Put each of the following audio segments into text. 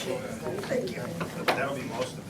Thank you. That'll be most of it.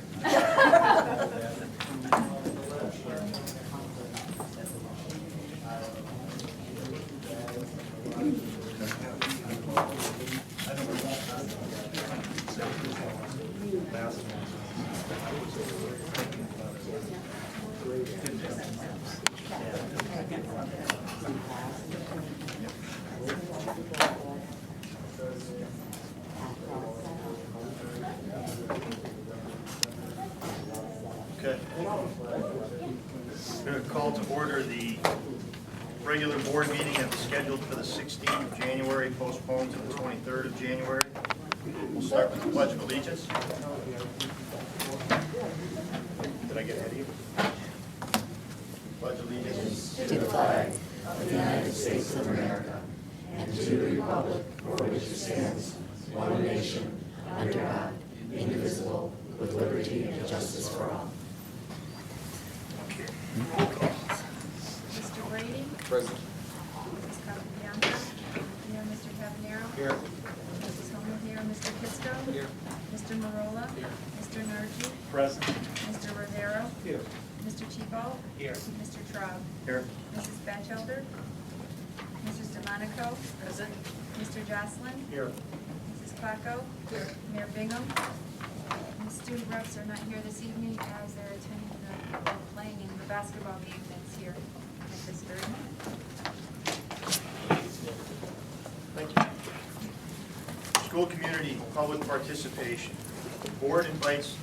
Okay. I'm going to call to order the regular board meeting that was scheduled for the 16th of January, postponed to the 23rd of January. We'll start with the Pledge of Allegiance. Did I get ahead of you? Pledge allegiance To the flag of the United States of America and to the republic for which it stands, one nation, under God, indivisible, with liberty and justice for all. Mr. Brady? Present. Mrs. Capabianca? Here, Mr. Cavanero? Here. Mrs. Homer here, Mr. Kisco? Here. Mr. Marola? Here. Mr. Nargi? Present. Mr. Rivero? Here. Mr. Tebow? Here. Mr. Traub? here. Mrs. Batchelder? Mrs. DeMonico? Present. Mr. Jocelyn? Here. Mrs. Klacko? Here. Mayor Bingham? And the student reps are not here this evening as they're attending the, playing in the basketball game that's here at this very moment. Thank you. School community public participation. The board invites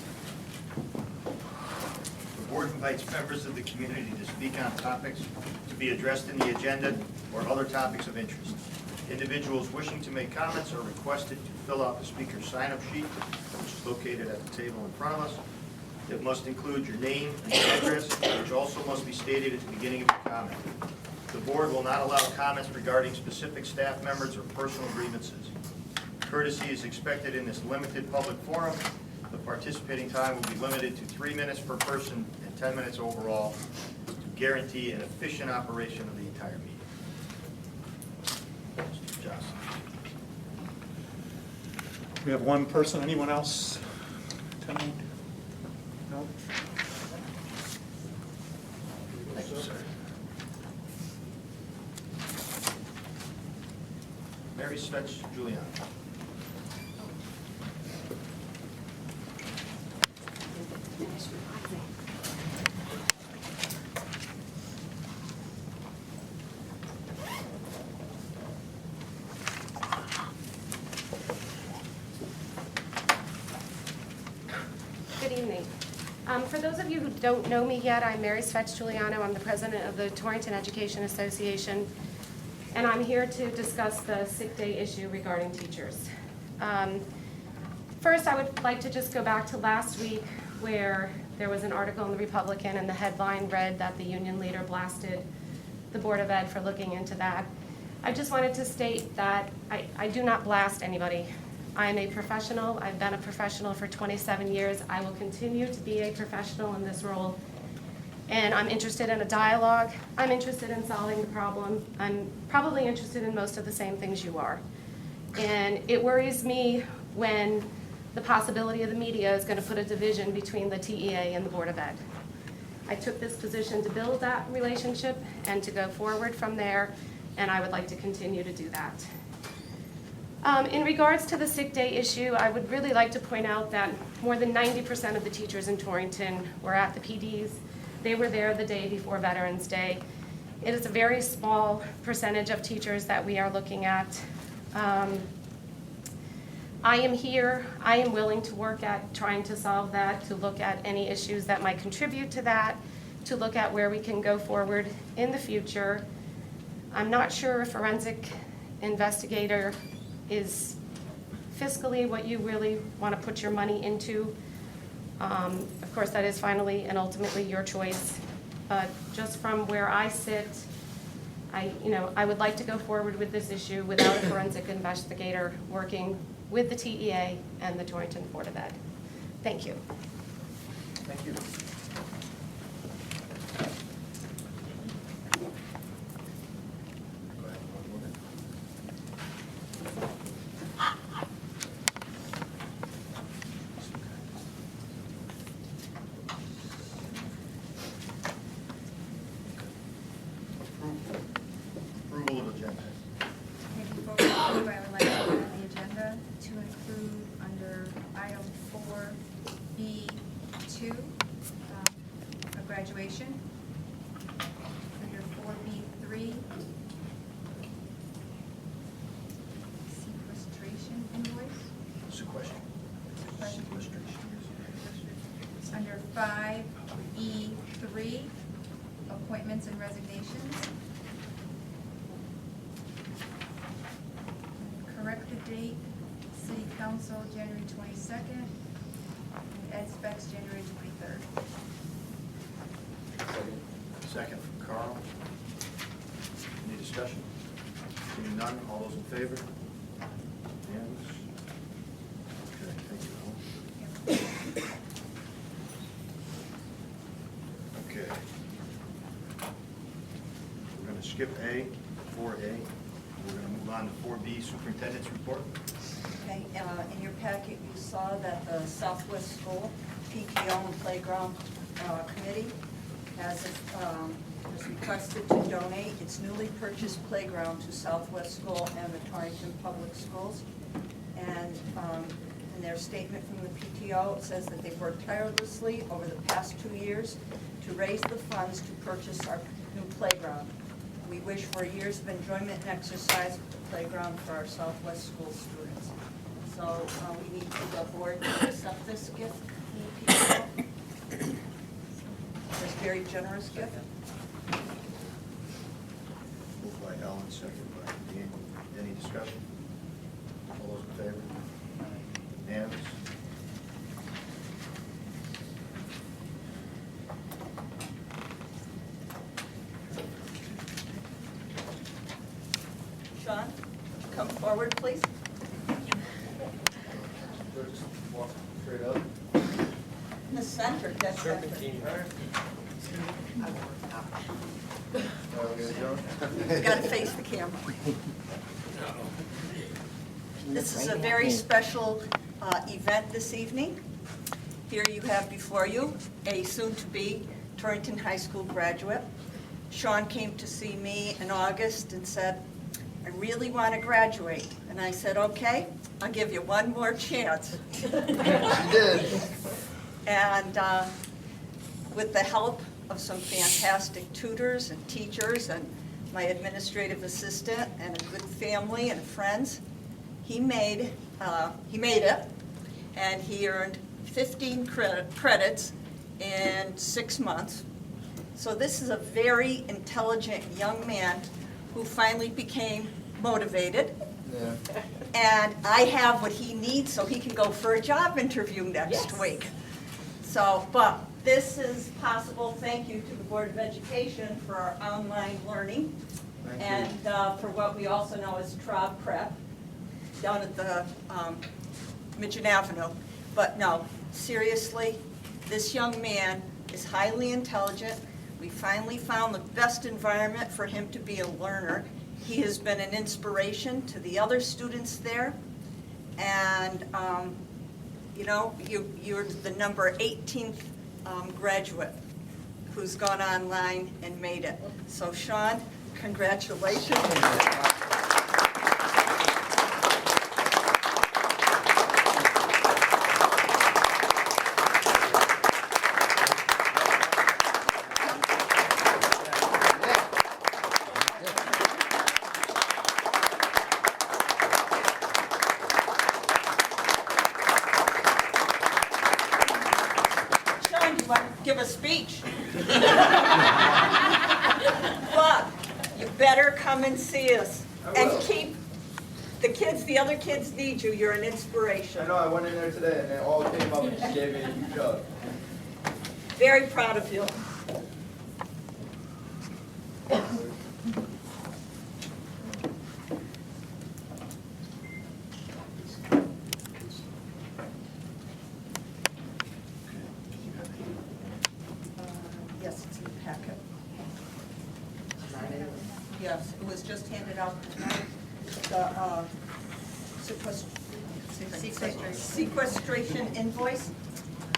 members of the community to speak on topics to be addressed in the agenda or other topics of interest. Individuals wishing to make comments are requested to fill out the speaker sign-up sheet, which is located at the table in front of us. It must include your name and address, which also must be stated at the beginning of your comment. The board will not allow comments regarding specific staff members or personal grievances. Courtesy is expected in this limited public forum. The participating time will be limited to 3 minutes per person and 10 minutes overall to guarantee an efficient operation of the entire meeting. Mr. Johnson. We have one person. Anyone else attending? No? Thank you, sir. Mary Svetch Juliana. Good evening. For those of you who don't know me yet, I'm Mary Svetch Giuliano. I'm the president of the Torrington Education Association, and I'm here to discuss the sick day issue regarding teachers. First, I would like to just go back to last week where there was an article in the Republican and the headline read that the union leader blasted the Board of Ed for looking into that. I just wanted to state that I do not blast anybody. I am a professional. I've been a professional for 27 years. I will continue to be a professional in this role. And I'm interested in a dialogue. I'm interested in solving the problem. I'm probably interested in most of the same things you are. And it worries me when the possibility of the media is going to put a division between the TEA and the Board of Ed. I took this position to build that relationship and to go forward from there, and I would like to continue to do that. In regards to the sick day issue, I would really like to point out that more than 90% of the teachers in Torrington were at the PDs. They were there the day before Veterans Day. It is a very small percentage of teachers that we are looking at. I am here. I am willing to work at trying to solve that, to look at any issues that might contribute to that, to look at where we can go forward in the future. I'm not sure a forensic investigator is fiscally what you really want to put your money into. Of course, that is finally and ultimately your choice. But just from where I sit, I would like to go forward with this issue without a forensic investigator working with the TEA and the Torrington Board of Ed. Thank you. Thank you. sequestration. Under 4B3, sequestration invoice. Sequestration. Under 5E3, appointments and resignations. Correct the date, City Council, January 22nd, and Ed Specs, January 23rd. Second from Carl. Any discussion? Seeing none, all those in favor? Unanimous? Okay, thank you, Ellen. Okay. We're going to skip A, 4A. We're going to move on to 4B, Superintendent's Report. Okay, in your packet, you saw that the Southwest School PTO and Playground Committee has requested to donate its newly purchased playground to Southwest School and the Torrington Public Schools. And in their statement from the PTO, it says that they've worked tirelessly over the past 2 years to raise the funds to purchase our new playground. We wish for years of enjoyment and exercise with the playground for our Southwest School students. So we need the board to accept this gift from the PTO. This very generous gift. Moved by Ellen, second by Dean. Any discussion? All those in favor? Unanimous? Sean, come forward, please. Just walk straight up. In the center, dead center. You got to face the camera. This is a very special event this evening. Here you have before you a soon-to-be Torrington High School graduate. Sean came to see me in August and said, I really want to graduate. And I said, okay, I'll give you one more chance. She did. And with the help of some fantastic tutors and teachers and my administrative assistant and a good family and friends, he made it, and he earned 15 credits in 6 months. So this is a very intelligent young man who finally became motivated. Yeah. And I have what he needs so he can go for a job interview next week. So, but this is possible, thank you to the Board of Education for our online learning. Thank you. And for what we also know as Trod Prep down at the Midget Avenue. But no, seriously, this young man is highly intelligent. We finally found the best environment for him to be a learner. He has been an inspiration to the other students there. And, you know, you're the number 18th graduate who's gone online and made it. So, Sean, congratulations. Sean, you want to give a speech? But you better come and see us. And keep the kids, the other kids need you. You're an inspiration. I know, I went in there today and they all came up and just gave me a huge hug. Very proud of you. Yes, it's in the packet. Yes, it was just handed out tonight. The sequestration invoice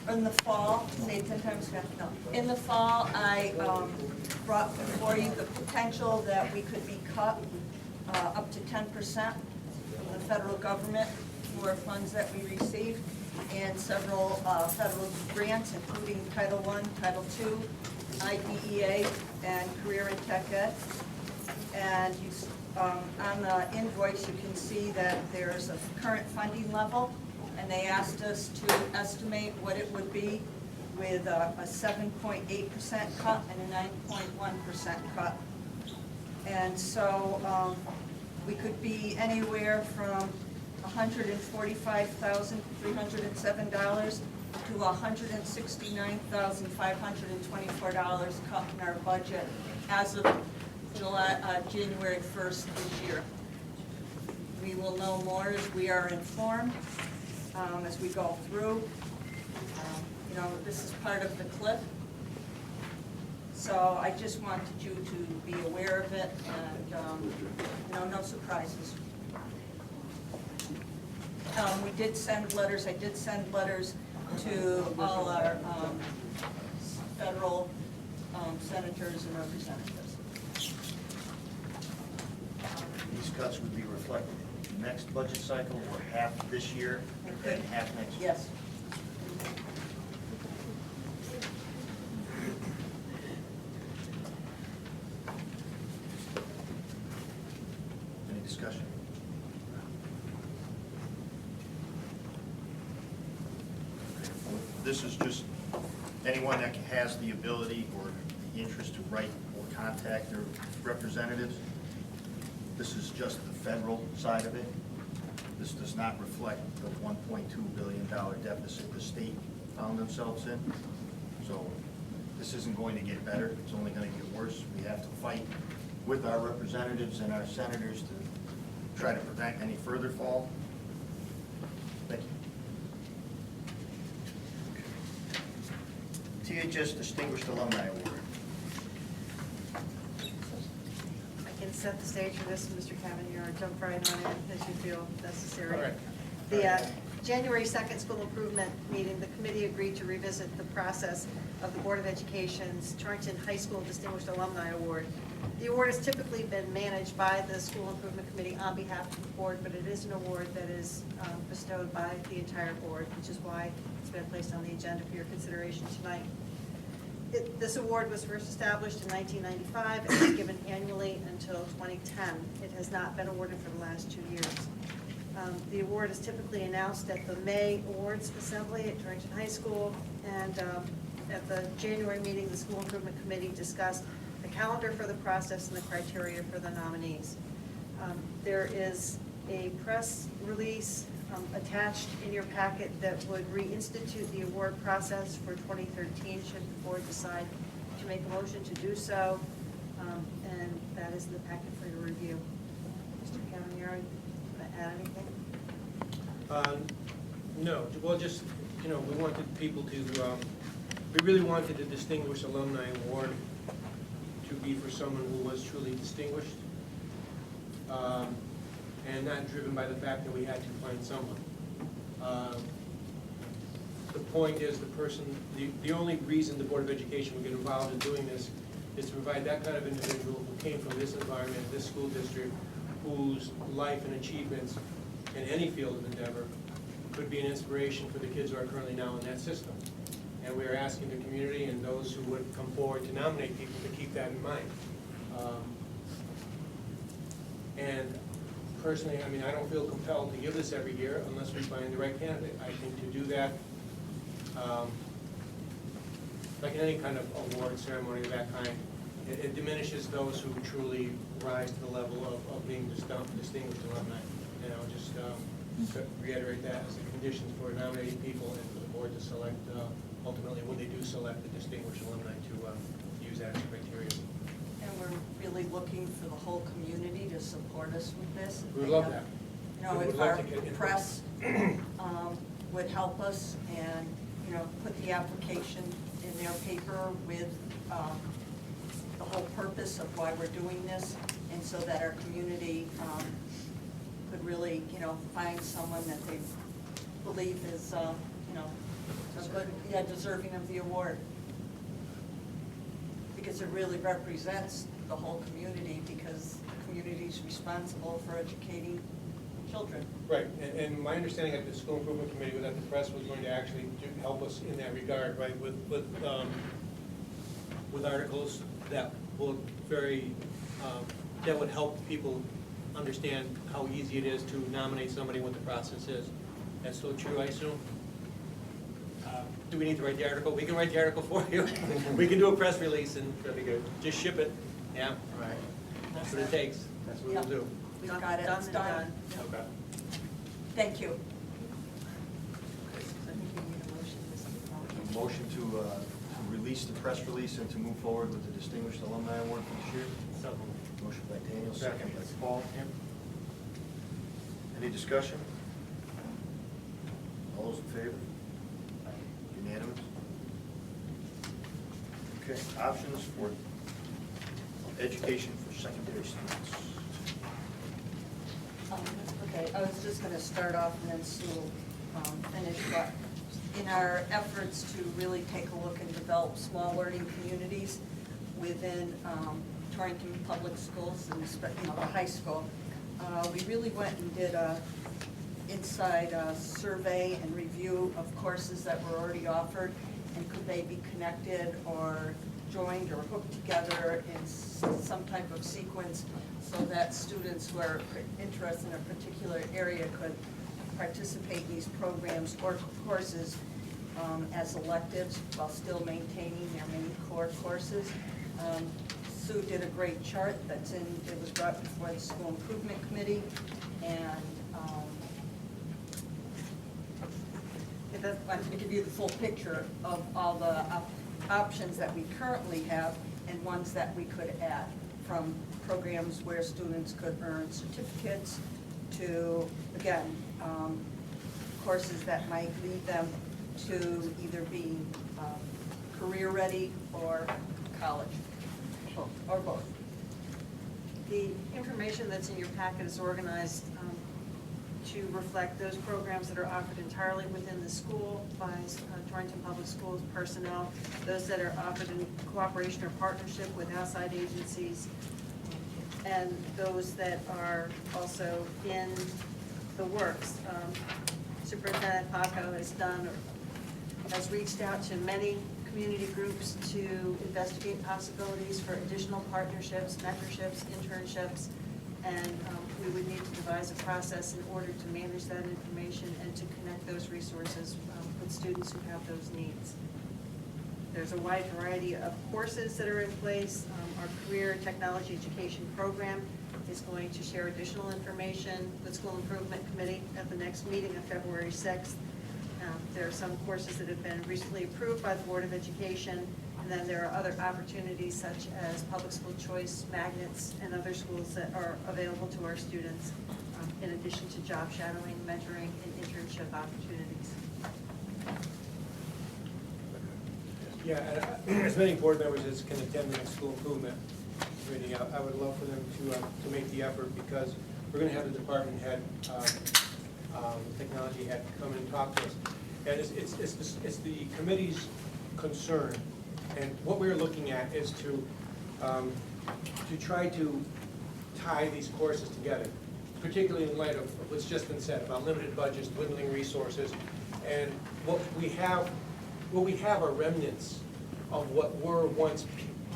in the fall, say it 10 times fast, no. In the fall, I brought before you the potential that we could be cut up to 10% from the federal government for funds that we receive, and several federal grants, including Title I, Title II, IDEA and Career and Tech Ed. And on the invoice, you can see that there's a current funding level, and they asked us to estimate what it would be with a 7.8% cut and a 9.1% cut. And so we could be anywhere from $145,307 to $169,524 cut in our budget as of January 1st this year. We will know more as we are informed, as we go through. You know, this is part of the cliff. So I just wanted you to be aware of it and, you know, no surprises. We did send letters, I did send letters to all our federal senators and representatives. These cuts would be reflected in the next budget cycle, or half this year and half next year? Yes. Any discussion? This is just anyone that has the ability or the interest to write or contact their representatives. This is just the federal side of it. This does not reflect the $1.2 billion deficit the state found themselves in. So this isn't going to get better, it's only going to get worse. We have to fight with our representatives and our senators to try to prevent any further fall. Thank you. THS Distinguished Alumni Award. I can set the stage for this, Mr. Cavanaugh, or jump right on it as you feel necessary. All right. The January 2nd school improvement meeting, the committee agreed to revisit the process of the Board of Education's Torrington High School Distinguished Alumni Award. The award has typically been managed by the School Improvement Committee on behalf of the board, but it is an award that is bestowed by the entire board, which is why it's been placed on the agenda for your consideration tonight. This award was first established in 1995 and was given annually until 2010. It has not been awarded for the last 2 years. The award is typically announced at the May Awards Assembly at Torrington High School, and at the January meeting, the School Improvement Committee discussed the calendar for the process and the criteria for the nominees. There is a press release attached in your packet that would reinstitute the award process for 2013 should the board decide to make a motion to do so, and that is in the packet for your review. Mr. Cavanaugh, want to add anything? No, well, just, you know, we wanted people to, we really wanted the Distinguished Alumni Award to be for someone who was truly distinguished, and not driven by the fact that we had to find someone. The point is the only reason the Board of Education would get involved in doing this is to provide that kind of individual who came from this environment, this school district, whose life and achievements in any field of endeavor could be an inspiration for the kids who are currently now in that system. And we are asking the community and those who would come forward to nominate people to keep that in mind. And personally, I mean, I don't feel compelled to give this every year unless we find the right candidate. I think to do that, like in any kind of award ceremony of that kind, it diminishes those who truly rise to the level of being distinguished alumni. You know, just reiterate that as a condition for nominating people and for the board to select, ultimately, when they do select the distinguished alumni, to use that as criteria. And we're really looking for the whole community to support us with this. We would love that. You know, We would if love our to get input. press would help us and, you know, put the application in their paper with the whole purpose of why we're doing this, and so that our community could really, you know, find someone that they believe is, you know, a good, yeah, deserving of the award. Because it really represents the whole community, because the community is responsible for educating children. Right, and my understanding at the School Improvement Committee was that the press was going to actually help us in that regard, right, with with articles that will that would help people understand how easy it is to nominate somebody, what the process is. That's so true, I assume? Do we need to write the article? We can write the article for you. We can do a press release and that'd be good. Just ship it, yeah? Right. That's what it takes. That's what we'll do. We've got it, it's and done. Okay. Thank you. So I think you need a motion, Mr. Paul. Motion to release the press release and to move forward with the Distinguished Alumni Award for this year. So, Motion by Daniel, Second. second by Paul. Any discussion? All those in favor? Unanimous? Okay, options for education for secondary students. Okay, I was just gonna start off and then Sue will finish, but in our efforts to really take a look and develop small learning communities within Torrington Public Schools and the high school, we really went and did a inside survey and review of courses that were already offered, and could they be connected or joined or hooked together in some type of sequence so that students who are interested in a particular area could participate in these programs or courses as electives while still maintaining their main core courses. Sue did a great chart it was brought before the School Improvement Committee, and I wanted to give you the full picture of all the options that we currently have and ones that we could add, from programs where students could earn certificates to, again, courses that might lead them to either being career-ready or college, or both. The information that's in your packet is organized to reflect those programs that are offered entirely within the school by Torrington Public Schools personnel, those that are offered in cooperation or partnership with outside agencies, and those that are also in the works. Superintendent Paco has reached out to many community groups to investigate possibilities for additional partnerships, mentorships, internships, and we would need to devise a process in order to manage that information and to connect those resources with students who have those needs. There's a wide variety of courses that are in place. Our Career Technology Education Program is going to share additional information with School Improvement Committee at the next meeting of February 6th. There are some courses that have been recently approved by the Board of Education, and then there are other opportunities such as public school choice, magnets, and other schools that are available to our students, in addition to job shadowing, mentoring, and internship opportunities. Yeah, and as many board members as can attend the next school improvement meeting, I would love for them to make the effort, because we're going to have the department head, technology head, come and talk to us. And it's the committee's concern, and what we're looking at is to try to tie these courses together, particularly in light of what's just been said about limited budgets, dwindling resources, and what we have are remnants of what were once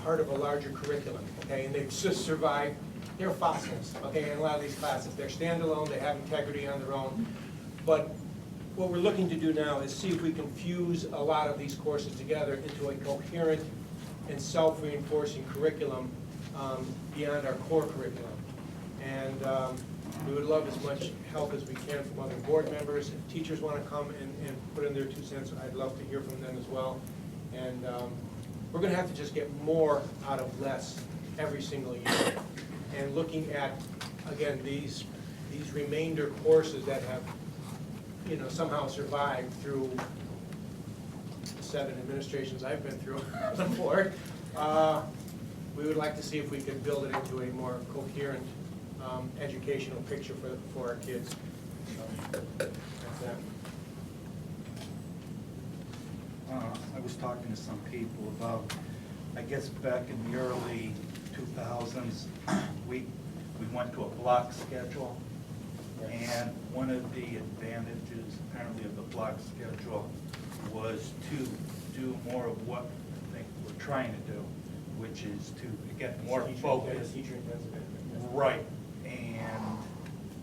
part of a larger curriculum, okay, and they've just survived. They're fossils, okay, in a lot of these classes. They're standalone, they have integrity on their own, but what we're looking to do now is see if we can fuse a lot of these courses together into a coherent and self-reinforcing curriculum beyond our core curriculum. And we would love as much help as we can from other board members. If teachers want to come and put in their 2 cents, I'd love to hear from them as well. And we're going to have to just get more out of less every single year. And looking at, again, these remainder courses that have, somehow survived through the 7 administrations I've been through on the board, we would like to see if we could build it into a more coherent educational picture for our kids. So that's that. I was talking to some people about, I guess back in the early 2000s, we went to a block schedule, and one of the advantages apparently of the block schedule was to do more of what I think we're trying to do, which is to get more Teacher- focus. Teacher intensive. Right, and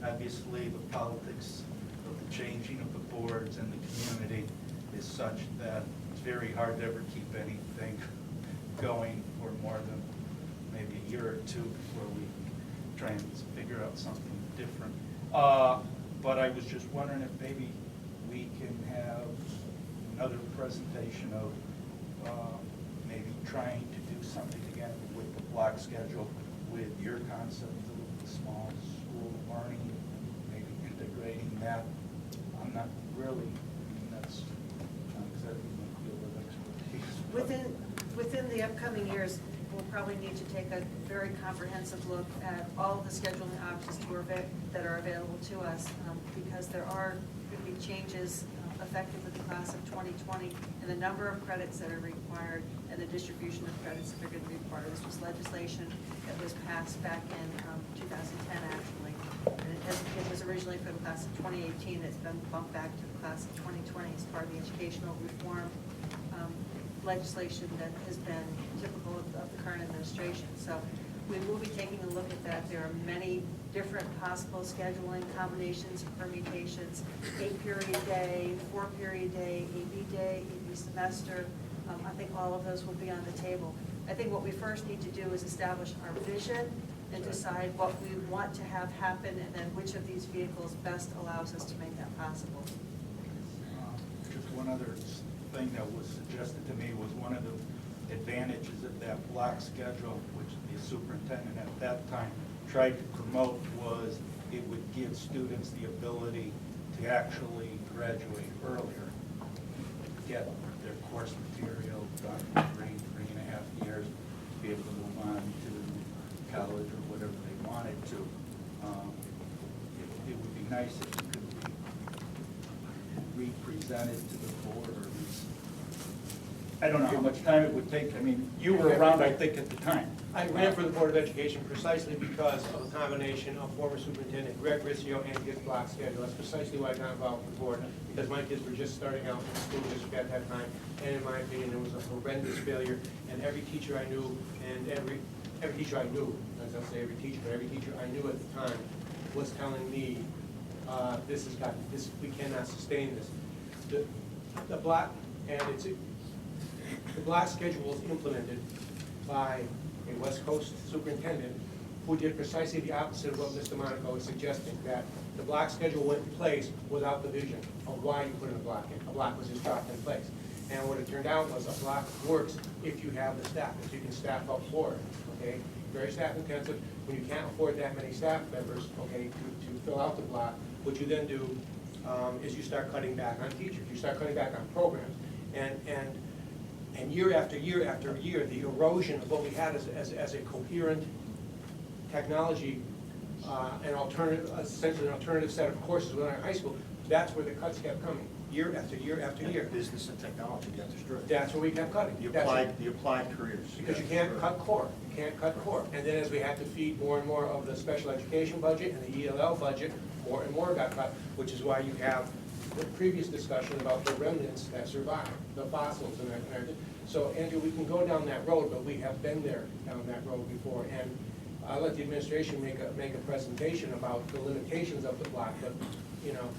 obviously the politics of the changing of the boards and the community is such that it's very hard to ever keep anything going for more than maybe a year or two before we try and figure out something different. But I was just wondering if maybe we can have another presentation of maybe trying to do something again with the block schedule, with your concept of the small school learning, maybe integrating that. I'm not really, I mean, that's not exactly my field of expertise. Within the upcoming years, we'll probably need to take a very comprehensive look at all of the scheduling options that are available to us, because there are going to be changes effective with the class of 2020 and the number of credits that are required and the distribution of credits that are going to be required. This was legislation that was passed back in 2010, actually. And it was originally for the class of 2018. It's been bumped back to the class of 2020 as part of the educational reform legislation that has been typical of the current administration. So we will be taking a look at that. There are many different possible scheduling combinations, permutations, 8-period day, 4-period day, AB semester. I think all of those will be on the table. I think what we first need to do is establish our vision and decide what we want to have happen, and then which of these vehicles best allows us to make that possible. Just one other thing that was suggested to me was one of the advantages of that block schedule, which the superintendent at that time tried to promote, was it would give students the ability to actually graduate earlier, get their course material done in 3.5 years, be able to move on to college or whatever they wanted to. It would be nice if it could be re-presented to the board, or at least, I don't know how much time it would take. I mean, you were around, I think, at the time. I ran for the Board of Education precisely because of a combination of former Superintendent Greg Riccio and his block schedule. That's precisely why I got involved with the board, because my kids were just starting out in the school district at that time, and in my opinion, it was a horrendous failure, and every teacher I knew, and every teacher I knew, as I say every teacher, but every teacher I knew at the time was telling me, we cannot sustain this. The block, and the block schedule was implemented by a West Coast superintendent who did precisely the opposite of what Mr. Monaco is suggesting, that the block schedule went in place without the vision of why you put in a block in. A block was just dropped in place. And what it turned out was a block works if you have the staff, if you can staff up for it, okay? Very staff intensive. When you can't afford that many staff members, okay, to fill out the block, what you then do is you start cutting back on teachers. You start cutting back on programs. And year after year after year, the erosion of what we had as a coherent technology, essentially an alternative set of courses within our high school, that's where the cuts kept coming, year after year after year. Business and technology got destroyed. That's where we kept cutting. The applied careers. Because you can't cut core, you can't cut core. And then as we had to feed more and more of the special education budget and the ELL budget, more and more got cut, which is why you have the previous discussion about the remnants that survive, the fossils and everything. So, Andrew, we can go down that road, but we have been there down that road before. And I'll let the administration make a presentation about the limitations of the block. But, you know,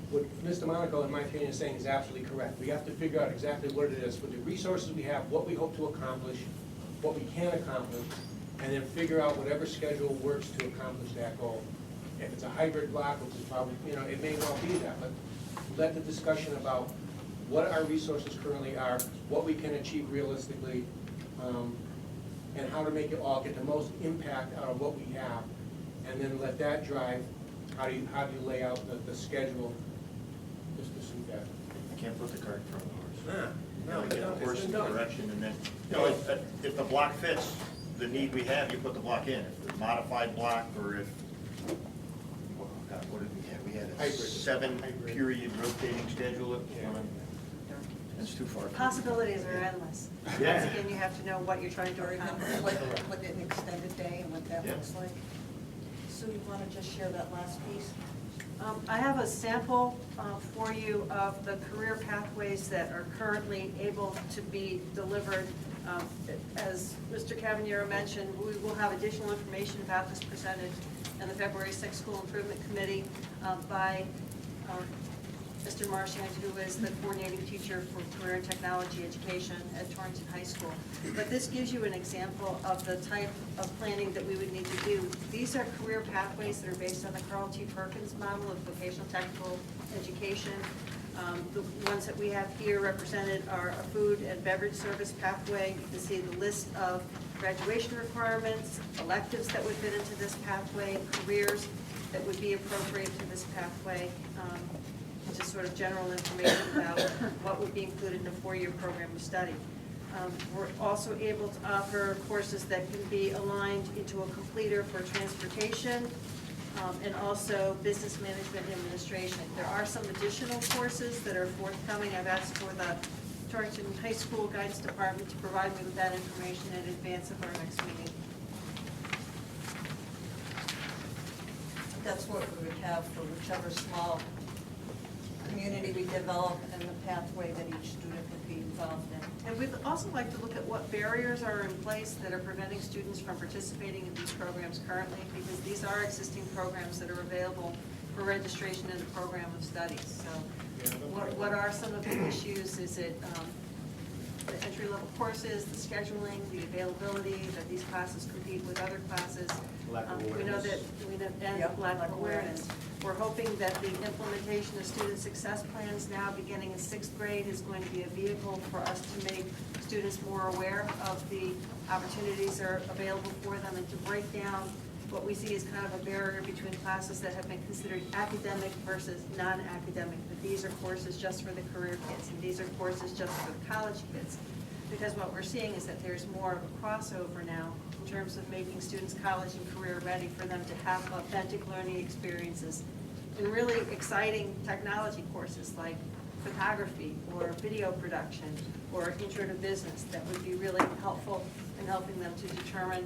what Mr. Monaco, in my opinion, is saying is absolutely correct. We have to figure out exactly what it is, with the resources we have, what we hope to accomplish, what we can accomplish, and then figure out whatever schedule works to accomplish that goal. If it's a hybrid block, which is probably, you know, it may well be that, but let the discussion about what our resources currently are, what we can achieve realistically, and how to make it all get the most impact out of what we have, and then let that drive how do you lay out the schedule just to suit that. I can't put the cart in front of the horse. No, You get the horse in the direction, and then, you know, if the block fits the need we have, you put the block in. If it's modified block, or if, oh God, what did we have? We had a Hybrid. 7-period rotating schedule. That's too far. Possibilities are endless. Yeah. Once again, you have to know what you're trying to Or even accomplish. with an extended day and what that Yeah. looks like. So you want to just share that last piece? I have a sample for you of the career pathways that are currently able to be delivered As Mr. Cavaniero mentioned, we will have additional information about this presented in the February 6th School Improvement Committee by Mr. Marchand, who is the coordinating teacher for career and technology education at Torrington High School. But this gives you an example of the type of planning that we would need to do. These are career pathways that are based on the Carl T. Perkins model of vocational technical education. The ones that we have here represented are a food and beverage service pathway. You can see the list of graduation requirements, electives that would fit into this pathway, careers that would be appropriate to this pathway, just sort of general information about what would be included in a four-year program of study. We're also able to offer courses that can be aligned into a completer for transportation, and also business management and administration. There are some additional courses that are forthcoming. I've asked for the Torrington High School Guidance Department to provide me with that information in advance of our next meeting. That's what we would have for whichever small community we develop and the pathway that each student would be involved in. And we'd also like to look at what barriers are in place that are preventing students from participating in these programs currently, because these are existing programs that are available for registration in the program of studies. So what are some of the issues? Is it the entry-level courses, the scheduling, the availability, that these classes compete with other classes? Lack of We know awareness. and Yep, lack lack of of awareness. We're hoping that the implementation of student success plans now beginning in 6th grade is going to be a vehicle for us to make students more aware of the opportunities that are available for them, and to break down what we see as kind of a barrier between classes that have been considered academic versus non-academic. That these are courses just for the career kids, and these are courses just for the college kids. Because what we're seeing is that there's more of a crossover now in terms of making students college and career ready for them to have authentic learning experiences in really exciting technology courses like photography or video production or intro to business that would be really helpful in helping them to determine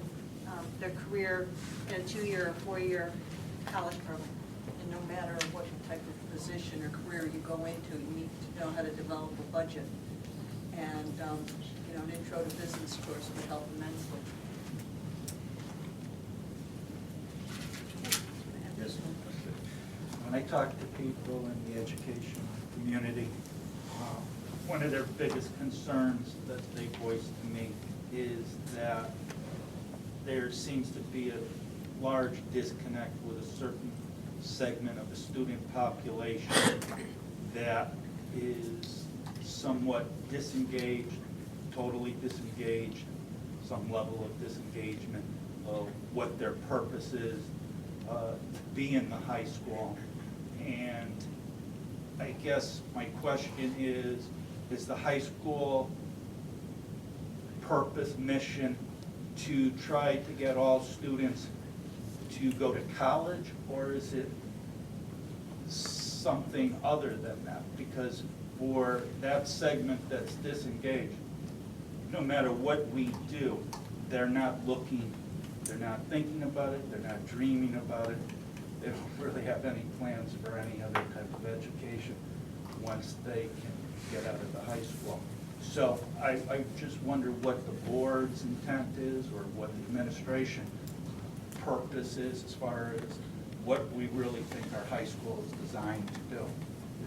their career in a 2-year or 4-year college program. And no matter what type of position or career you go into, you need to know how to develop a budget. And, an intro to business course would help immensely. Yes. When I talk to people in the education community, one of their biggest concerns that they voice to me is that there seems to be a large disconnect with a certain segment of the student population that is somewhat disengaged, totally disengaged, some level of disengagement of what their purpose is to be in the high school. And I guess my question is the high school purpose, mission to try to get all students to go to college, or is it something other than that? Because for that segment that's disengaged, no matter what we do, they're not looking, they're not thinking about it, they're not dreaming about it. They don't really have any plans for any other type of education once they can get out of the high school. So I just wonder what the board's intent is, or what the administration purpose is as far as what we really think our high school is designed to do.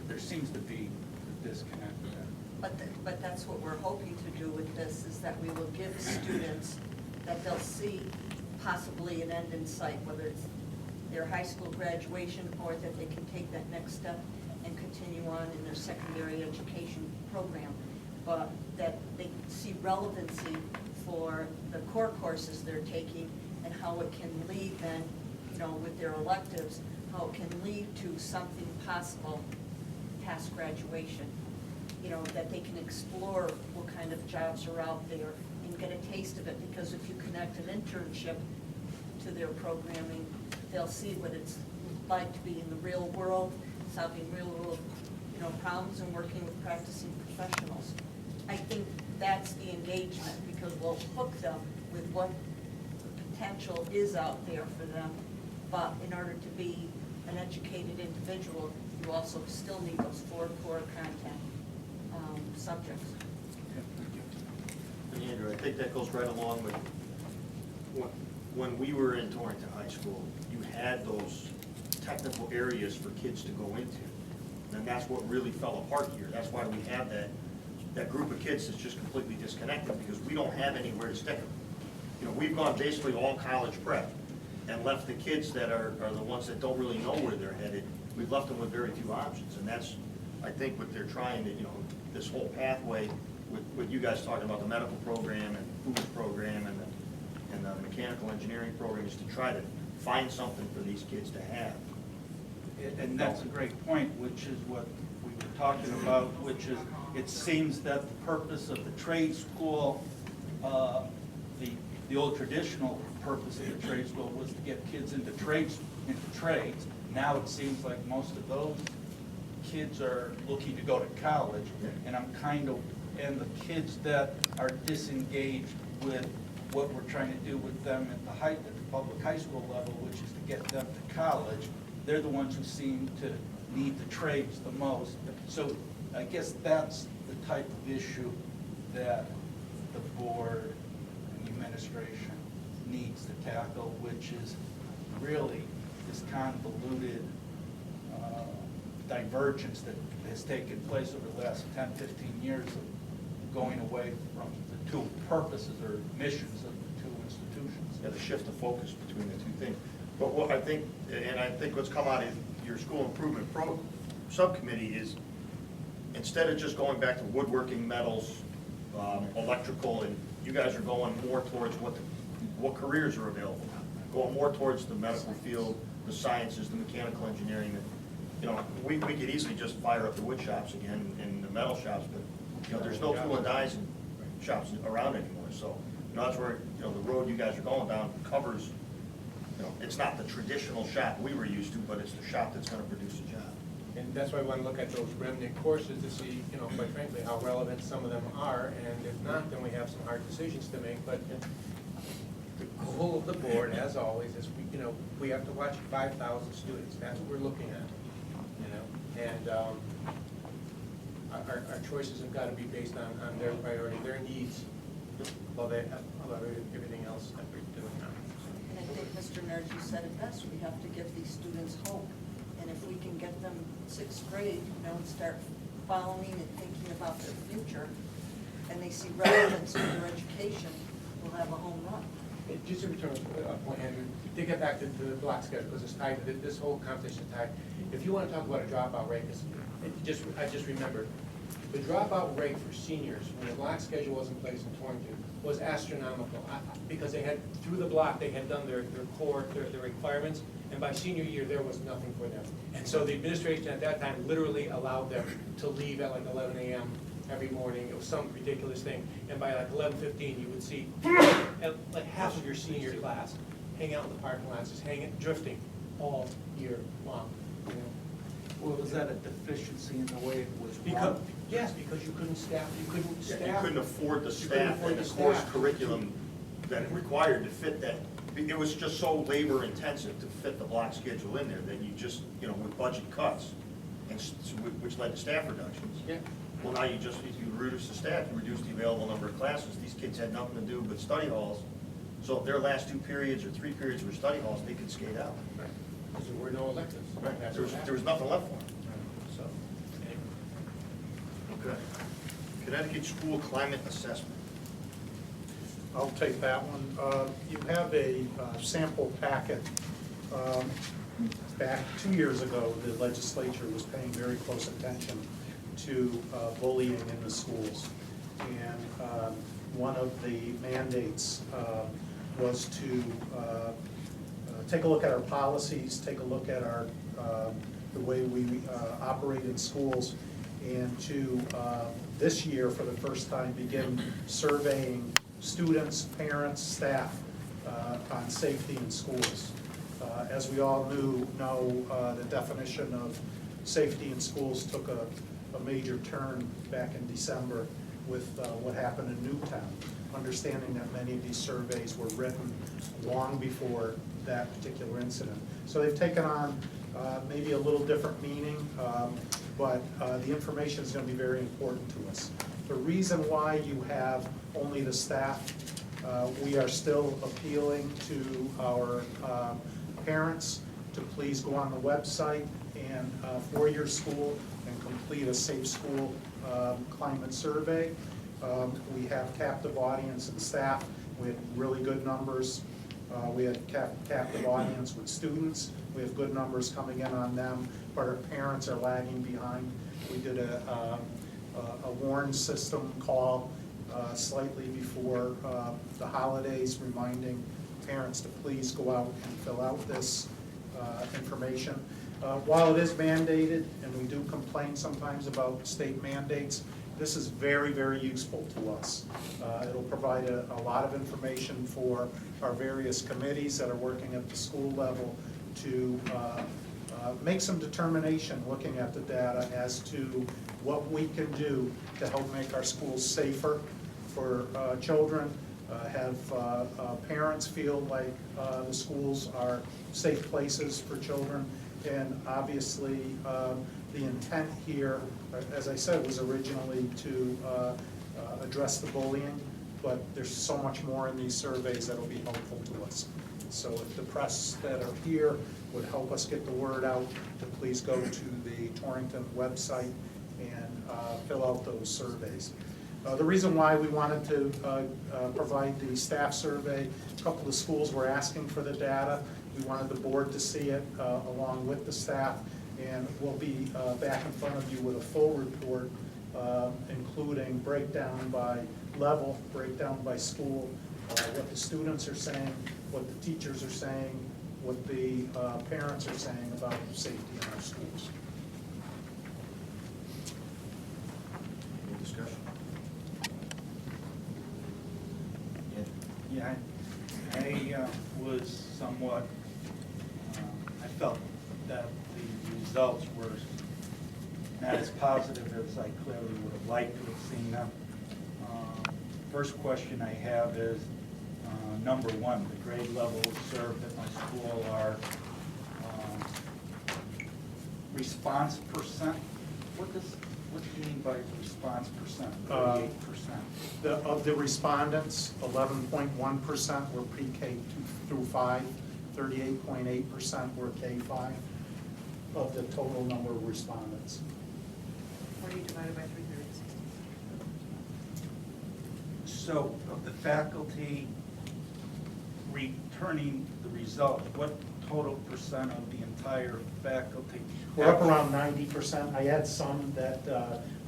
There seems to be a disconnect there. But that's what we're hoping to do with this, is that we will give students that they'll see possibly an end in sight, whether it's their high school graduation or that they can take that next step and continue on in their secondary education program. But that they see relevancy for the core courses they're taking and how it can lead then, with their electives, how it can lead to something possible past graduation. That they can explore what kind of jobs are out there and get a taste of it, because if you connect an internship to their programming, they'll see what it's like to be in the real world, solving real world, problems and working with practicing professionals. I think that's the engagement, because we'll hook them with what the potential is out there for them. But in order to be an educated individual, you also still need those 4 core content subjects. Leander, think that goes right along with when we were in Torrington High School, you had those technical areas for kids to go into. And that's what really fell apart here. That's why we have that group of kids that's just completely disconnected, because we don't have anywhere to stick them. You know, we've gone basically all college prep and left the kids that are the ones that don't really know where they're headed. We've left them with very few options, and that's, I think, what they're trying to, you know, this whole pathway with you guys talking about the medical program and food program and the mechanical engineering program is to try to find something for these kids to have. And that's a great point, which is what we were talking about, which is, it seems that the purpose of the trade school, the old traditional purpose of the trade school was to get kids into trades. Now it seems like most of those kids are looking to go to college, and and the kids that are disengaged with what we're trying to do with them at the public high school level, which is to get them to college, they're the ones who seem to need the trades the most. So I guess that's the type of issue that the board and the administration needs to tackle, which is really this convoluted divergence that has taken place over the last 10, 15 years of going away from the two purposes or missions of the two institutions. Yeah, the shift of focus between the two things. But what I think what's come out of your school improvement subcommittee is, instead of just going back to woodworking, metals, electrical, and you guys are going more towards what careers are available, going more towards the medical field, the sciences, the mechanical engineering. You know, we could easily just fire up the wood shops again and the metal shops, but you know, there's no tool and dies shops around anymore. So you know, that's where, you know, the road you guys are going down covers. You know, it's not the traditional shop we were used to, but it's the shop that's going to produce a job. And that's why I want to look at those remnant courses to see, you know, quite frankly, how relevant some of them are, and if not, then we have some hard decisions to make. But the goal of the board, as always, is we have to watch 5,000 students. That's what we're looking at, you know, and our choices have got to be based on their priority, their needs, above everything else that we're doing now. And I think Mr. Nergy said it best, we have to give these students hope. And if we can get them sixth grade, you know, and start following and thinking about their future, and they see relevance in their education, we'll have a home run. Just to return a point, Andrew, to get back to the block schedule, because it's tied to this whole competition is tied. If you want to talk about a dropout rate, I just remembered, the dropout rate for seniors when the block schedule was in place in Torrington was astronomical, because they had, through the block, they had done their core, their requirements, and by senior year, there was nothing for them. And so the administration at that time literally allowed them to leave at like 11 a.m. every morning. It was some ridiculous thing. And by like 11:15, you would see like half of your senior class hang out in the parking lots, just drifting all year long. You know? Well, was that a deficiency in the way it was Because, run? yes, because you couldn't staff, You couldn't afford the staff and the staff. course curriculum that it required to fit that. It was just so labor intensive to fit the block schedule in there that you just, you know, with budget cuts, and which led to staff reductions. Yeah. Well, now if you reduce the staff, you reduce the available number of classes. These kids had nothing to do but study halls. So if their last 2 periods or 3 periods were study halls, they could skate out. Right. Because there were no electives. Right. That's There what was happened. nothing left for them. So, anyway. Okay. Connecticut School Climate Assessment. I'll take that one. You have a sample packet. Back 2 years ago, the legislature was paying very close attention to bullying in the schools. And one of the mandates was to take a look at our policies, take a look at our the way we operate in schools, and to this year, for the first time, begin surveying students, parents, staff on safety in schools. As we all know, the definition of safety in schools took a major turn back in December with what happened in Newtown, understanding that many of these surveys were written long before that particular incident. So they've taken on maybe a little different meaning, but the information is going to be very important to us. The reason why you have only the staff, we are still appealing to our parents to please go on the website and for your school and complete a safe school climate survey. We have captive audience and staff. We have really good numbers. We had captive audience with students. We have good numbers coming in on them, but our parents are lagging behind. We did a warn system call slightly before the holidays, reminding parents to please go out and fill out this information. While it is mandated, and we do complain sometimes about state mandates, this is very, very useful to us. It'll provide a lot of information for our various committees that are working at the school level to make some determination looking at the data as to what we can do to help make our schools safer for children, have parents feel like the schools are safe places for children, and obviously the intent here, as I said, was originally to address the bullying, but there's so much more in these surveys that will be helpful to us. So if the press that are here would help us get the word out, to please go to the Torrington website and fill out those surveys. The reason why we wanted to provide the staff survey, a couple of schools were asking for the data. We wanted the board to see it along with the staff, and we'll be back in front of you with a full report, including breakdown by level, breakdown by school, what the students are saying, what the teachers are saying, what the parents are saying about safety in our schools. Any discussion? Yeah, I was somewhat, I felt that the results were not as positive as I clearly would have liked to have seen them. First question I have is, number one, the grade levels served at my school are response percent. What do you mean by response percent? 38%. Of the respondents, 11.1% were pre-K through 5, 38.8% were K-5 of the total number of respondents. 40 divided by 360. So of the faculty returning the results, what total percent of the entire faculty? We're up around 90%. I had some that,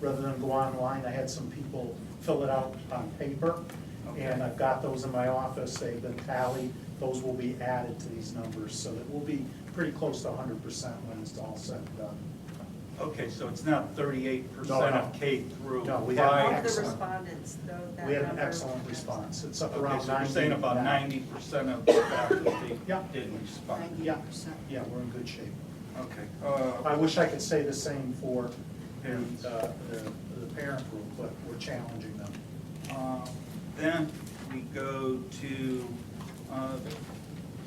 rather than go online, I had some people fill it out on paper. Okay. And I've got those in my office. They've been tallied. Those will be added to these numbers, so that we'll be pretty close to 100% when it's all said and done. Okay, so it's not 38% No, no. of K through No, we have 5. Of the excellent. respondents, though, that We had an number- excellent response. It's up Okay, around so 90. you're saying about now. 90% of the faculty Yeah. did respond? Yeah, 90%. yeah, we're in good shape. Okay. I wish I could say the same for the parent group, but we're challenging them. Then we go to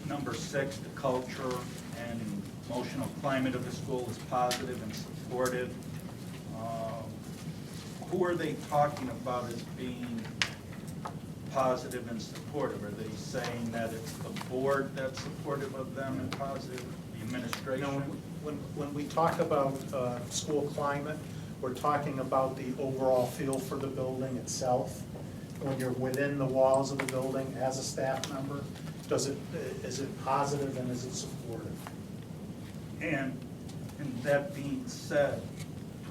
number 6, the culture and emotional climate of the school is positive and supportive. Who are they talking about as being positive and supportive? Are they saying that it's the board that's supportive of them and positive, the administration? You know, when we talk about school climate, we're talking about the overall feel for the building itself. When you're within the walls of the building as a staff member, is it positive and is it supportive? And that being said,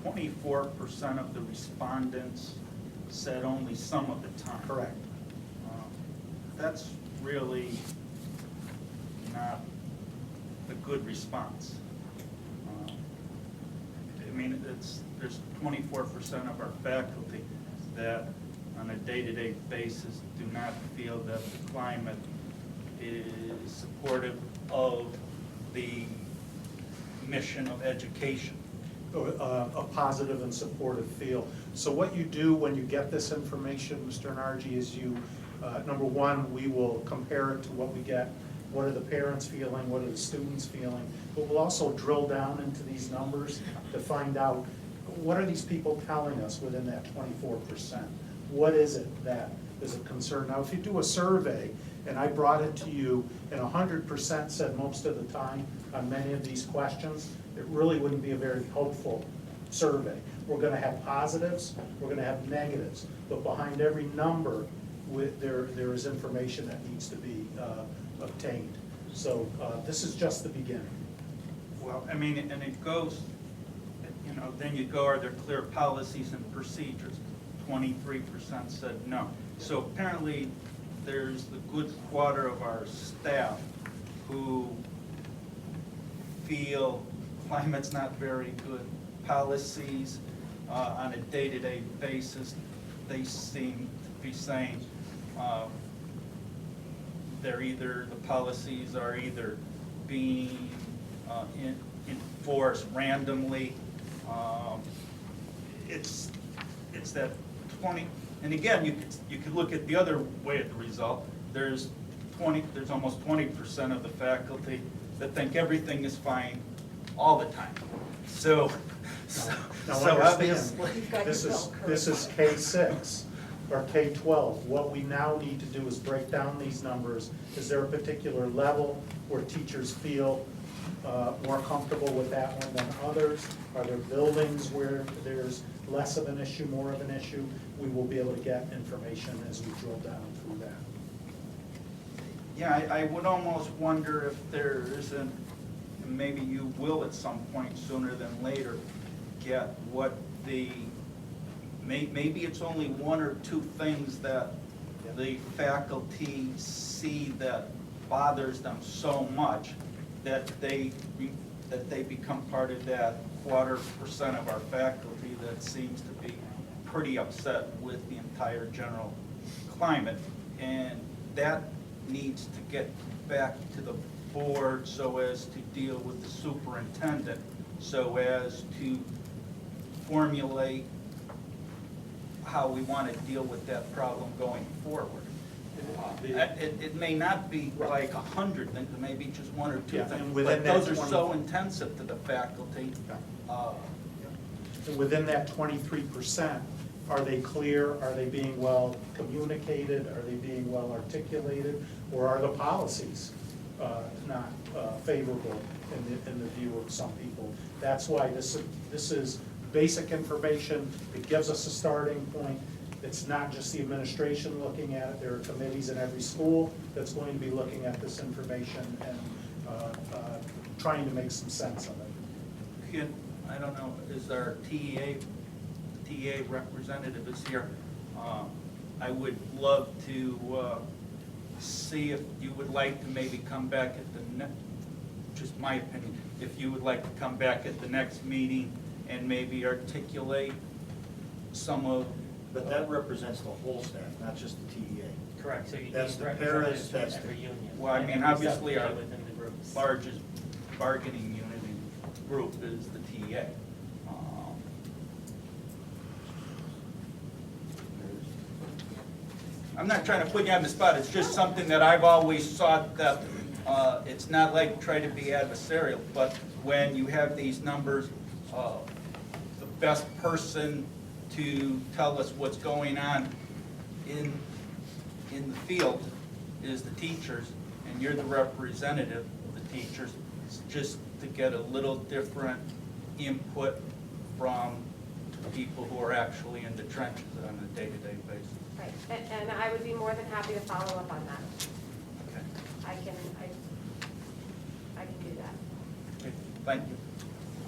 24% of the respondents said only some of the time. Correct. That's really not a good response. I mean, there's 24% of our faculty that on a day-to-day basis do not feel that the climate is supportive of the mission of education. A positive and supportive feel. So what you do when you get this information, Mr. Nargi, is you, number one, we will compare it to what we get what are the parents feeling, what are the students feeling, but we'll also drill down into these numbers to find out, what are these people telling us within that 24%? What is it that is a concern? Now, if you do a survey, and I brought it to you, and 100% said most of the time on many of these questions, it really wouldn't be a very hopeful survey. We're gonna have positives, we're gonna have negatives, but behind every number, there is information that needs to be obtained. So this is just the beginning. Well, I mean, and it goes, you know, then you go, are there clear policies and procedures? 23% said no. So apparently, there's the good quarter of our staff who feel climate's not very good. Policies on a day-to-day basis, they seem to be saying the policies are either being enforced randomly. It's that 20, and again, you could look at the other way at the result. There's almost 20% of the faculty that think everything is fine all the time. So Now obviously, You've got your bell curve. this is K-6 or K-12. What we now need to do is break down these numbers. Is there a particular level where teachers feel more comfortable with that one than others? Are there buildings where there's less of an issue, more of an issue? We will be able to get information as we drill down through that. yeah, I would almost wonder if there isn't, and maybe you will at some point sooner than later, get what maybe it's only one or two things that the faculty see that bothers them so much that they become part of that 25% of our faculty that seems to be pretty upset with the entire general climate. And that needs to get back to the board so as to deal with the superintendent, so as to formulate how we want to deal with that problem going forward. It may not be like 100 things, it may be just one or two Yeah, things, and but within those that are 20 so intensive to the faculty. And within that 23%, are they clear? Are they being well communicated? Are they being well articulated? Or are the policies not favorable in the view of some people? That's why this is basic information. It gives us a starting point. It's not just the administration looking at it. There are committees in every school that's going to be looking at this information and trying to make some sense of it. I don't know, is our TA representative is here. I would love to see if you would like to maybe come back at the just my opinion, if you would like to come back at the next meeting and maybe articulate some of. But that represents the whole staff, not just the TEA. Correct, so you need That's the representatives paras, from that's every the- union. Well, I and mean, every obviously our subcommittee within the groups. largest bargaining unit group is the TA. I'm not trying to put you on the spot, it's just something that I've always thought that, it's not like try to be adversarial, but when you have these numbers, the best person to tell us what's going on in the field is the teachers, and you're the representative of the teachers. It's just to get a little different input from people who are actually in the trenches on a day-to-day basis. Right, and I would be more than happy to follow up on that. Okay. I can do that. Okay. Thank you.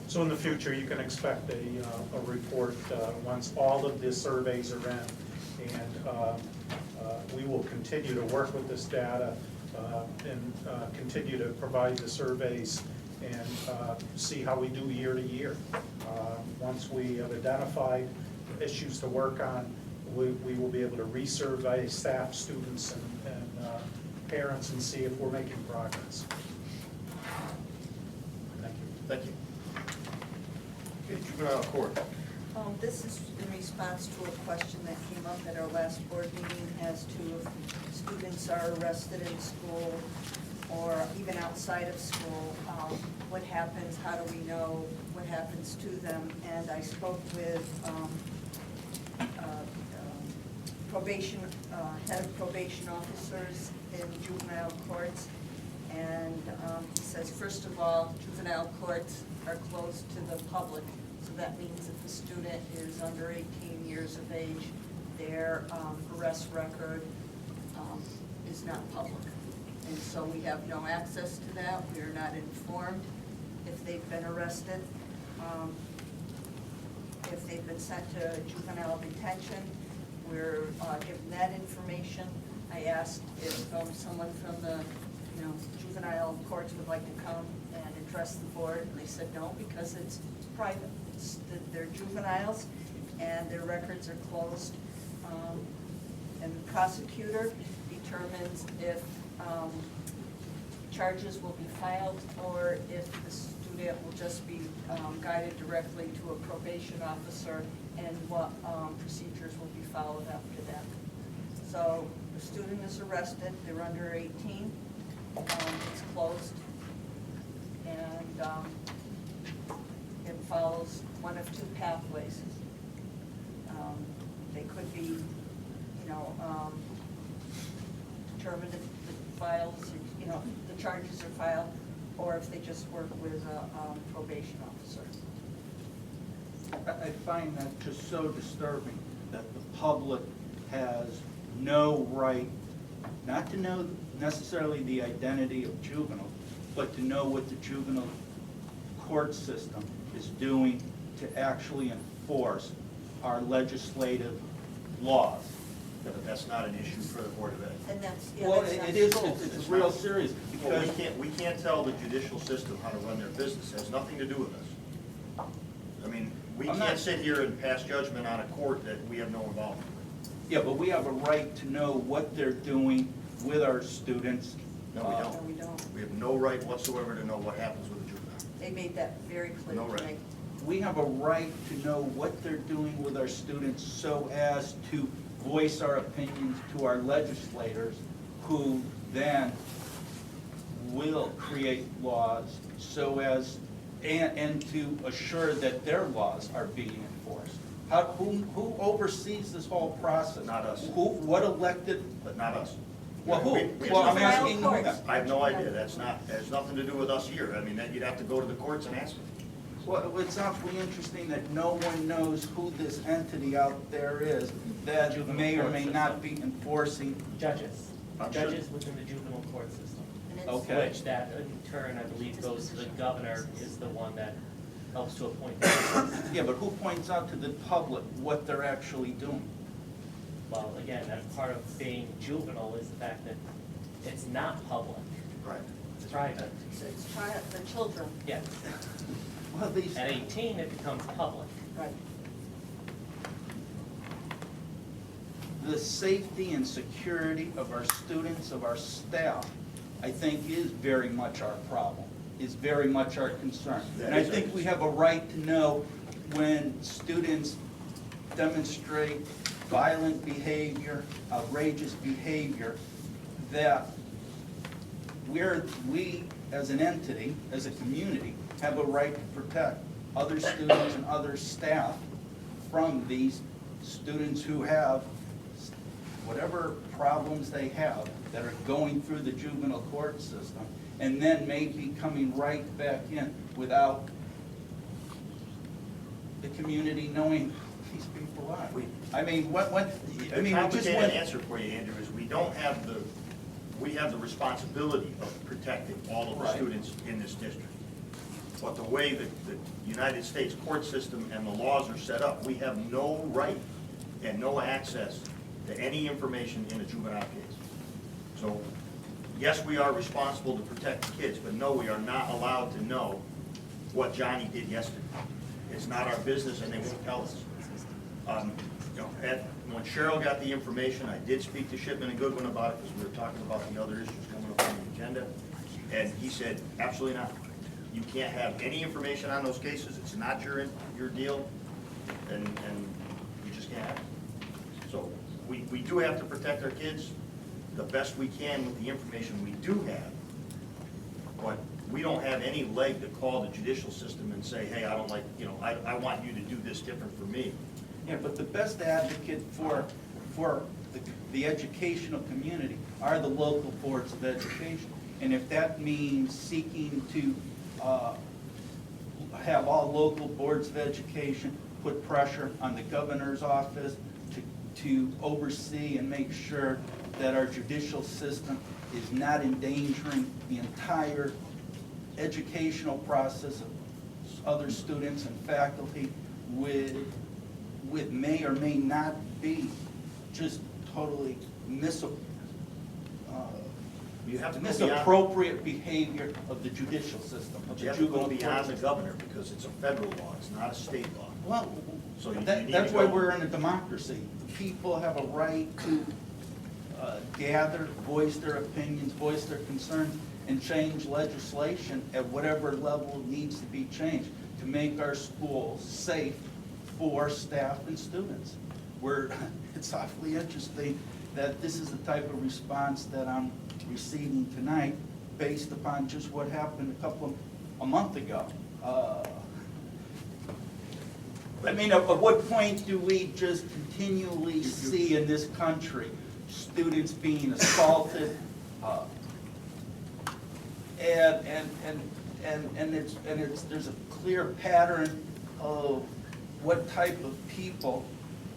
So in the future, you can expect a report once all of the surveys are in. And we will continue to work with this data and continue to provide the surveys and see how we do year to year. Once we have identified issues to work on, we will be able to resurvey staff, students, and parents and see if we're making progress. Thank you. Thank you. Okay, juvenile court. This is in response to a question that came up at our last board meeting as to if students are arrested in school, or even outside of school, what happens, how do we know what happens to them? And I spoke with probation, head of probation officers in juvenile courts, and he says, first of all, juvenile courts are closed to the public, so that means if the student is under 18 years of age, their arrest record is not public. And so we have no access to that. We are not informed if they've been arrested, if they've been sent to juvenile detention. We're given that information. I asked if someone from the juvenile courts would like to come and address the board, and they said no, because it's private. They're juveniles, and their records are closed. And the prosecutor determines if charges will be filed or if the student will just be guided directly to a probation officer, and what procedures will be followed after that. So the student is arrested, they're under 18, it's closed, and it follows one of two pathways. They could be, determined if the files, the charges are filed, or if they just work with a probation officer. I find that just so disturbing that the public has no right, not to know necessarily the identity of juveniles, but to know what the juvenile court system is doing to actually enforce our legislative laws. Yeah, but that's not an issue for the Board of Ed. And that's, Well, that's not it is, schools. it's real serious, Well, because we can't tell the judicial system how to run their business. It has nothing to do with us. I mean, we I'm can't not- sit here and pass judgment on a court that we have no involvement with. yeah, but we have a right to know what they're doing with our students. No, we No, don't. we don't. We have no right whatsoever to know what happens with a juvenile. They made that very clear No to right. me. We have a right to know what they're doing with our students so as to voice our opinions to our legislators, who then will create laws so as, and to assure that their laws are being enforced. Who oversees this whole process? Not us. What elected, But not us. well, who? We- Well, I'm Juvenile asking, courts. I have no idea. That's has nothing to do with us here. I mean, that you'd have to go to the courts and ask them. well, it's awfully interesting that no one knows who this entity out there is that may or may not be enforcing. Judges, I'm sure. judges within the juvenile court system, And it's, Okay. which that in turn, I believe, goes to the governor, is the one that helps to appoint them. Yeah, but who points out to the public what they're actually doing? Well, again, that's part of being juvenile is the fact that it's not public, Right. it's private. it's the children, Yes, Well, these, at 18, it becomes public. right. the safety and security of our students, of our staff, I think is very much our problem, is very much our concern. That And I is our think we concern. have a right to know when students demonstrate violent behavior, outrageous behavior, that we, as an entity, as a community, have a right to protect other students and other staff from these students who have whatever problems they have that are going through the juvenile court system, and then maybe coming right back in without the community knowing who these people are. I mean, The we just complicated went. answer for you, Andrew, is we have the responsibility of protecting all of the Right. students in this district. But the way that the United States court system and the laws are set up, we have no right and no access to any information in a juvenile case. So, yes, we are responsible to protect the kids, but no, we are not allowed to know what Johnny did yesterday. It's not our business, and they won't tell us. When Cheryl got the information, I did speak to Shipman and Goodwin about it, because we were talking about the other issues coming up on the agenda, and he said, absolutely not. You can't have any information on those cases, it's not your deal, and you just can't have it. So, we do have to protect our kids the best we can with the information we do have, but we don't have any leg to call the judicial system and say, hey, I don't like, you know, I want you to do this different for me. Yeah, but the best advocate for the educational community are the local boards of education. And if that means seeking to have all local boards of education put pressure on the governor's office to oversee and make sure that our judicial system is not endangering the entire educational process of other students and faculty with may or may not be just totally You have to go beyond, misappropriate behavior of the judicial system, of you the have to go juvenile court beyond the system. governor, because it's a federal law, it's not a state law. Well, So you need that's to why go- we're in a democracy. People have a right to gather, voice their opinions, voice their concerns, and change legislation at whatever level needs to be changed to make our schools safe for staff and students. It's awfully interesting that this is the type of response that I'm receiving tonight based upon just what happened a month ago. I mean, at what point do we just continually see in this country students being assaulted? There's a clear pattern of what type of people,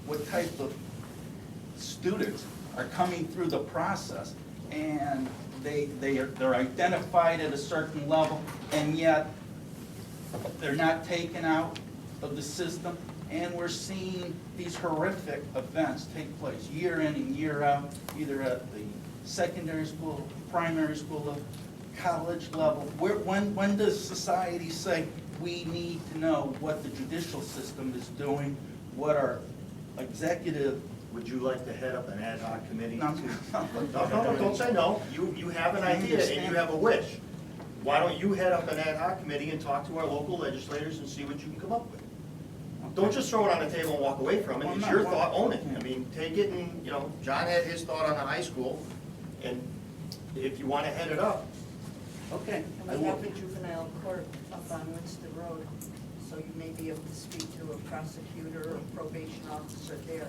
what type of students are coming through the process, and they're identified at a certain level, and yet they're not taken out of the system, and we're seeing these horrific events take place year in and year out, either at the secondary school, primary school level, college level. When does society say we need to know what the judicial system is doing, what our executive? Would you like to head up an ad hoc committee? No, No, don't say no. You have an idea and you have a wish. Why don't you head up an ad hoc committee and talk to our local legislators and see what you can come up with? Don't just throw it on the table and walk away from it. It's your thought, own it. I mean, take it and, you know, John had his thought on the high school, and if you want to head it up. Okay. And we have a juvenile court up on Winston Road, so you may be able to speak to a prosecutor or probation officer there.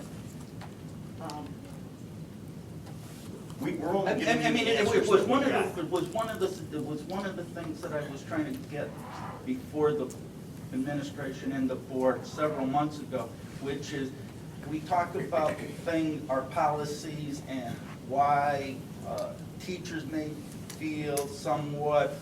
We're only I giving you mean, the it answers was that one we got. of the things that I was trying to get before the administration and the board several months ago, which is, we talk about our policies and why teachers may feel somewhat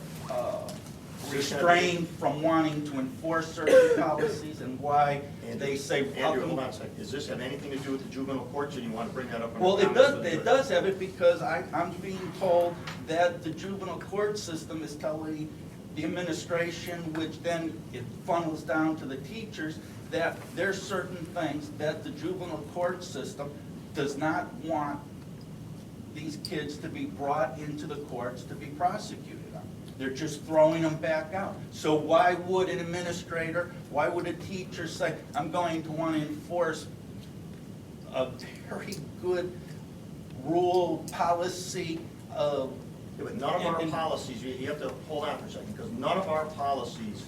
restrained from wanting to enforce certain policies, and why they say. Andrew, hold on a second. Does this have anything to do with the juvenile courts, or do you want to bring that up? in Well, the it comments does, with the- it does have it, because I'm being told that the juvenile court system is telling the administration, which then it funnels down to the teachers, that there's certain things that the juvenile court system does not want these kids to be brought into the courts to be prosecuted on. They're just throwing them back out. So why would an administrator, why would a teacher say, I'm going to want to enforce a very good rule, policy of... Yeah, but none of our policies, you have to hold on for a second, because none of our policies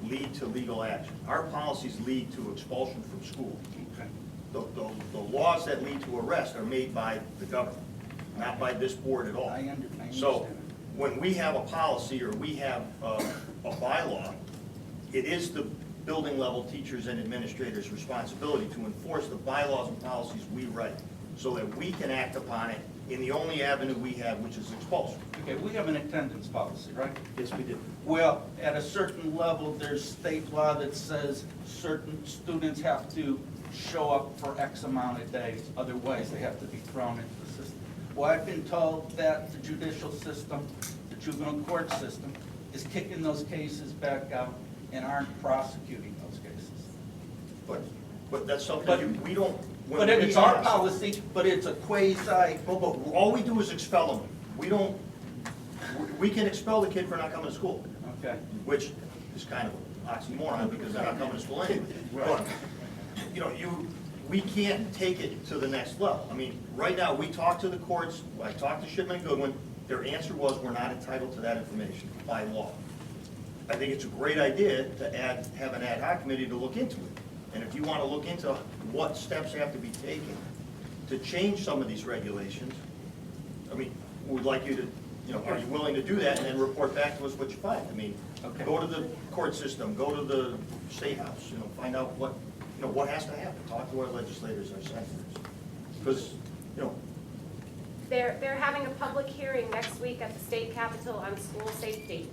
lead to legal action. Our policies lead to expulsion from school. Okay. The laws that lead to arrest are made by the government, not by this board at all. I understand. So when we have a policy or we have a bylaw, it is the building level teachers and administrators' responsibility to enforce the bylaws and policies we write, so that we can act upon it in the only avenue we have, which is expulsion. Okay, we have an attendance policy, right? Yes, we do. Well, at a certain level, there's state law that says certain students have to show up for X amount of days, otherwise they have to be thrown into the system. Well, I've been told that the judicial system, the juvenile court system, is kicking those cases back out and aren't prosecuting those cases. But that's But- something we don't. when But we it's our ask- policy, but it's a quasi, But all we do is expel them. We can expel the kid for not coming to school, okay. which is kind of oxymoron because they're not coming to school anyway. But, you know, we can't take it to the next level. I mean, right now, we talk to the courts, I talked to Shipman and Goodwin, Their answer was, we're not entitled to that information by law. I think it's a great idea to have an ad hoc committee to look into it. And if you want to look into what steps have to be taken to change some of these regulations, I mean, we'd like you to, are you willing to do that and then report back to us what you find? I mean, Okay. go to the court system, go to the state house, find out what has to happen. Talk to our legislators, our senators. Because, They're having a public hearing next week at the state capitol on school safety,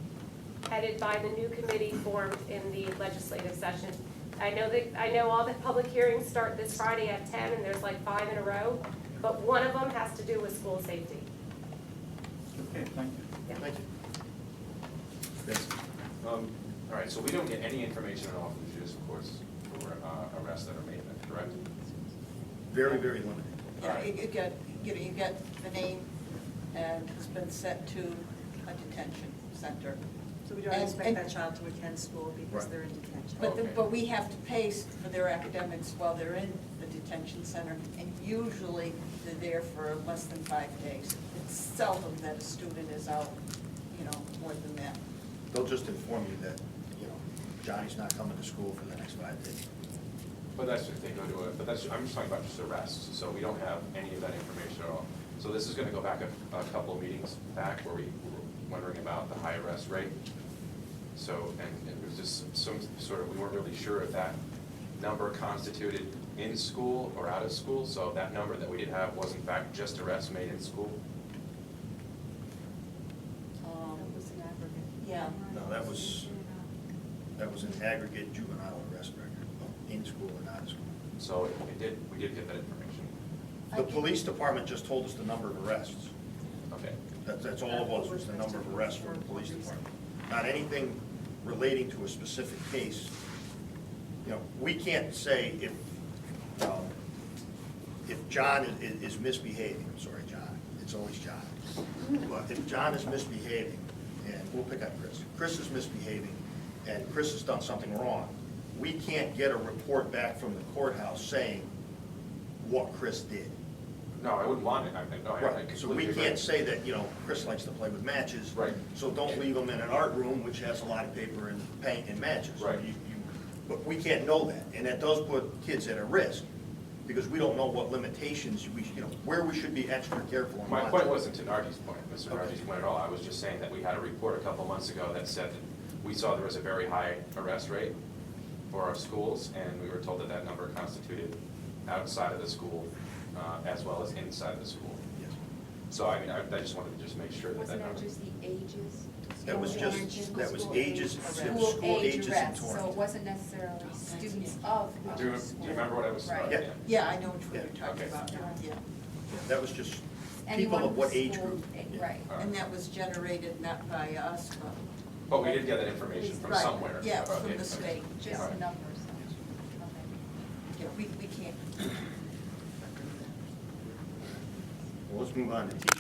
headed by the new committee formed in the legislative session. I know all the public hearings start this Friday at 10, and there's like 5 in a row, but one of them has to do with school safety. Okay, thank you. Yeah. thank you. Yes. All right, so we don't get any information at all from the judicial courts for arrests that are made, then, correct? Very, very limited. Yeah, you get the name, and it's been sent to a detention center. So we don't And- expect and- that child to attend school because Right. they're in detention. But, Okay. but we have to pay for their academics while they're in the detention center, and usually they're there for less than 5 days. It's seldom that a student is out, more than that. They'll just inform you that, Johnny's not coming to school for the next 5 days. But that's if they go to but I'm just talking about just arrests, so we don't have any of that information at all. So this is gonna go back a couple of meetings back where we were wondering about the high arrest rate. So, and it was just some sort of, we weren't really sure if that number constituted in school or out of school, so that number that we did have was in fact just arrests made in school. That was an aggregate. Yeah. No, that was an aggregate juvenile arrest record, in school and out of school. So we did get that information. The police department just told us the number of arrests. Okay. That's all it was the number of arrests from the police department. Not anything relating to a specific case. We can't say if John is misbehaving, I'm sorry, John, it's always John. But if John is misbehaving, and we'll pick up Chris is misbehaving, and Chris has done something wrong, we can't get a report back from the courthouse saying what Chris did. No, I wouldn't want it. I Right, so we completely agree. can't say that, Chris likes to play with matches. Right. So don't leave him in an art room, which has a lot of paper and paint and matches. Right. But we can't know that, and that does put kids at a risk, because we don't know what limitations where we should be extra careful. and My monitoring. point wasn't to Nardi's point, Mr. Nardi's point at all. I was just saying that we had a report a couple months ago that said that we saw there was a very high arrest rate for our schools, and we were told that that number constituted outside of the school as well as inside of the school. Yes. So I mean, I just wanted to just make sure that Wasn't that that number. just the ages? That was School ages, it was school ages in arrests, so it Torrance. wasn't necessarily students of Do you the school. remember what I was? Right. Yeah. Yeah, I know which one Yeah, you're talking okay. about now, yeah. That was just Anyone people of what with age school- group. Yeah. Right. All right. And that was generated not by us, but. But we did get that information from Right, somewhere. Yeah, about from the information. state. Just Right. the numbers. Okay. Yeah, we can't. Well, let's move on to teachers.